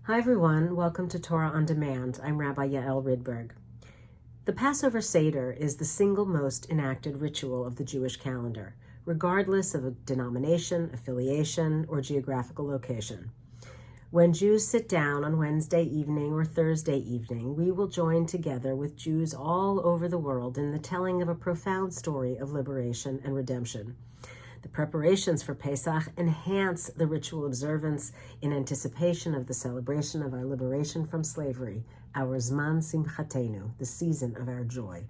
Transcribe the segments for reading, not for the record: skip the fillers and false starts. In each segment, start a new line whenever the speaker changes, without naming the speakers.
Hi everyone, welcome to Torah on Demand. I'm Rabbi Yael Ridberg. The Passover Seder is the single most enacted ritual of the Jewish calendar, regardless of a denomination, affiliation, or geographical location. When Jews sit down on Wednesday evening or Thursday evening, we will join together with Jews all over the world in the telling of a profound story of liberation and redemption. The preparations for Pesach enhance the ritual observance in anticipation of the celebration of our liberation from slavery, our Zman Simchatenu, the season of our joy.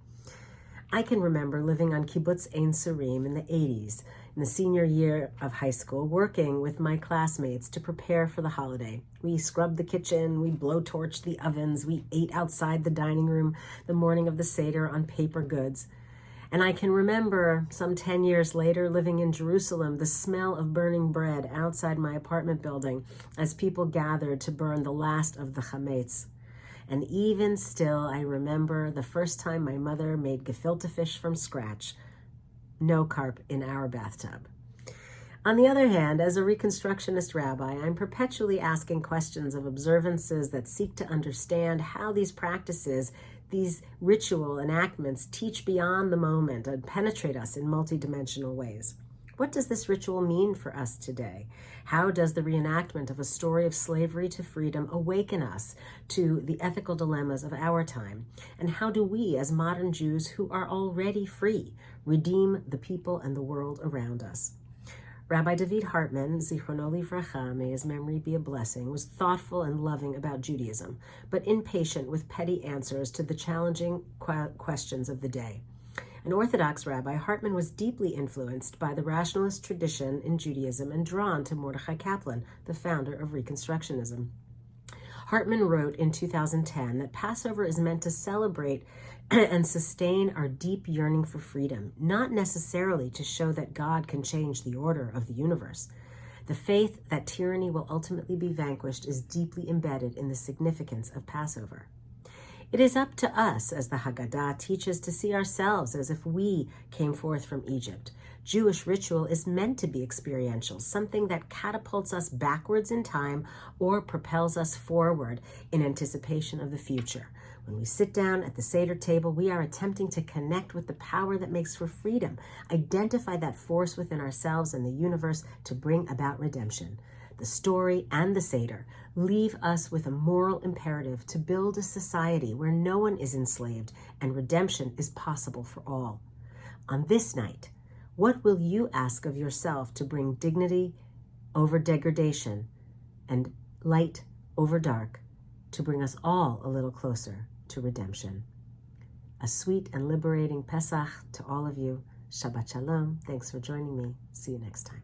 I can remember living on Kibbutz Ein Surim in the 80s, in the senior year of high school, working with my classmates to prepare for the holiday. We scrubbed the kitchen, we blowtorched the ovens, we ate outside the dining room the morning of the Seder on paper goods. And I can remember some 10 years later living in Jerusalem, the smell of burning bread outside my apartment building as people gathered to burn the last of the chametz. And even still, I remember the first time my mother made gefilte fish from scratch. No carp in our bathtub. On the other hand, as a Reconstructionist rabbi, I'm perpetually asking questions of observances that seek to understand how these practices, these ritual enactments, teach beyond the moment and penetrate us in multidimensional ways. What does this ritual mean for us today? How does the reenactment of a story of slavery to freedom awaken us to the ethical dilemmas of our time? And how do we, as modern Jews who are already free, redeem the people and the world around us? Rabbi David Hartman, Zichrono Livracha, may his memory be a blessing, was thoughtful and loving about Judaism, but impatient with petty answers to the challenging questions of the day. An Orthodox rabbi, Hartman was deeply influenced by the rationalist tradition in Judaism and drawn to Mordechai Kaplan, the founder of Reconstructionism. Hartman wrote in 2010 that Passover is meant to celebrate and sustain our deep yearning for freedom, not necessarily to show that God can change the order of the universe. The faith that tyranny will ultimately be vanquished is deeply embedded in the significance of Passover. It is up to us, as the Haggadah teaches, to see ourselves as if we came forth from Egypt. Jewish ritual is meant to be experiential, something that catapults us backwards in time or propels us forward in anticipation of the future. When we sit down at the Seder table, we are attempting to connect with the power that makes for freedom, identify that force within ourselves and the universe to bring about redemption. The story and the Seder leave us with a moral imperative to build a society where no one is enslaved and redemption is possible for all. On this night, what will you ask of yourself to bring dignity over degradation and light over dark, to bring us all a little closer to redemption? A sweet and liberating Pesach to all of you. Shabbat Shalom. Thanks for joining me. See you next time.